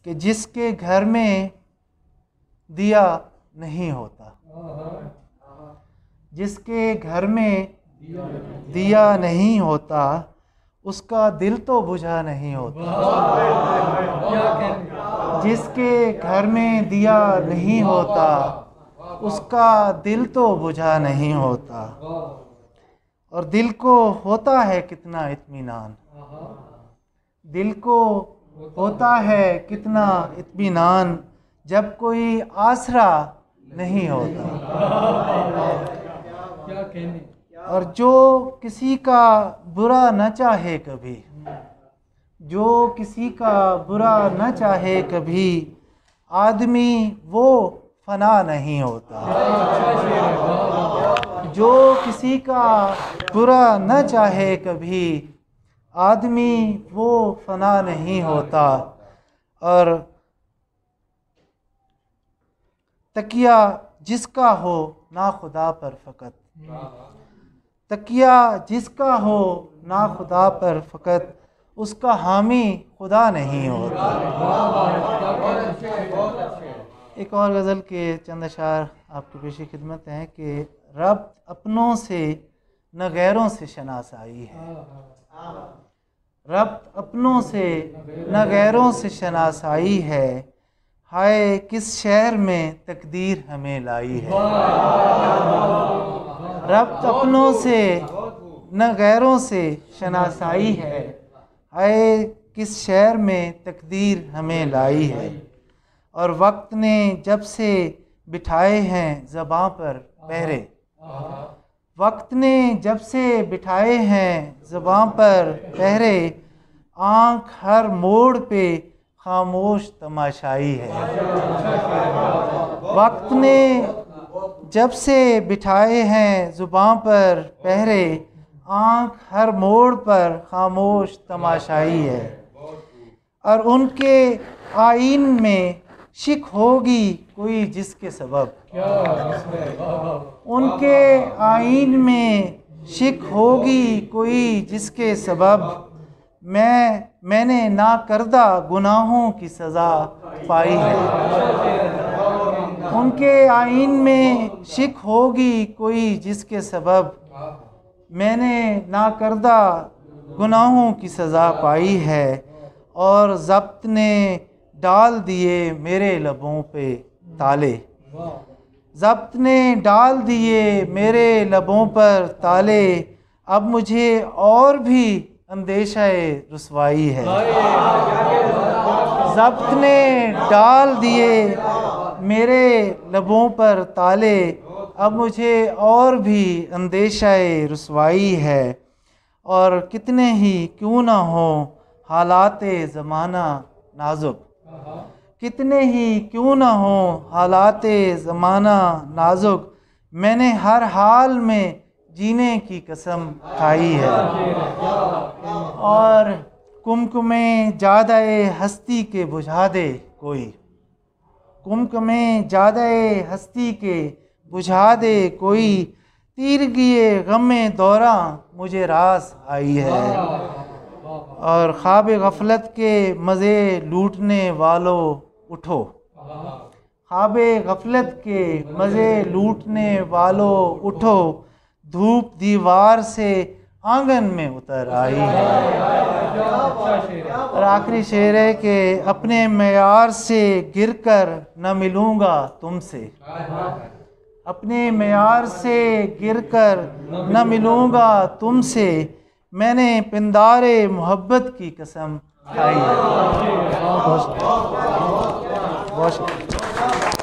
कि जिसके घर में दिया नहीं होता, जिसके घर में दिया नहीं होता उसका दिल तो बुझा नहीं होता। जिसके घर में दिया नहीं होता उसका दिल तो बुझा नहीं होता। और दिल को होता है कितना इत्मीनान, दिल को होता है कितना इत्मीनान जब कोई आसरा नहीं होता। और जो किसी का बुरा न चाहे कभी, जो किसी का बुरा न चाहे कभी, आदमी वो फना नहीं होता। जो किसी का बुरा न चाहे कभी, आदमी वो फना नहीं होता। और तकिया जिसका हो ना खुदा पर फ़कत, तकिया जिसका हो ना खुदा पर फ़कत, उसका हामी खुदा नहीं होता। एक और गज़ल के चंद अशार आपकी पेशी खिदमत हैं कि रब अपनों से न गैरों से शनासाई है, रब अपनों से न गैरों से शनासाई है, हाय किस शहर में तकदीर हमें लाई है। रब अपनों से न गैरों से शनासाई है, हाय किस शहर में तकदीर हमें लाई है। और वक्त ने जब से बिठाए हैं ज़बां पर पहरे, वक्त ने जब से बिठाए हैं ज़बां पर पहरे, आँख हर मोड़ पे खामोश तमाशाई है। वक्त ने जब से बिठाए हैं ज़ुबां पर पहरे, आँख हर मोड़ पर खामोश तमाशाई है। और उनके आईन में शिक होगी कोई जिसके सबब, उनके आईन में शिक होगी कोई जिसके सबब, मैंने ना करदा गुनाहों की सज़ा पाई है। उनके आईन में शिक होगी कोई जिसके सबब, मैंने ना करदा गुनाहों की सज़ा पाई है। और ज़ब्त ने डाल दिए मेरे लबों पे ताले, ज़ब्त ने डाल दिए मेरे लबों पर ताले, अब मुझे और भी अंदेशा रुसवाई है। ज़ब्त ने डाल दिए मेरे लबों पर ताले, अब मुझे और भी अंदेशा रुसवाई है। और कितने ही क्यों ना हो हालाते ज़माना नाजुक, कितने ही क्यों ना हो हालाते ज़माना नाजुक, मैंने हर हाल में जीने की कसम खाई है। और कुमकुमे जादाए हस्ती के बुझा दे कोई, कुमकुमे जादाए हस्ती के बुझा दे कोई, तीरगिए गमे दौरा मुझे रास आई है। और ख्वाब गफलत के मज़े लूटने वालों उठो, ख्वाब गफलत के मज़े लूटने वालों उठो, धूप दीवार से आंगन में उतर आई है। और आखिरी शेर है कि अपने मेयार से गिरकर न मिलूँगा तुमसे, अपने मेयार से गिरकर न मिलूँगा तुमसे, मैंने पिंदारे मोहब्बत की कसम खाई है। बहुत शुक्रिया।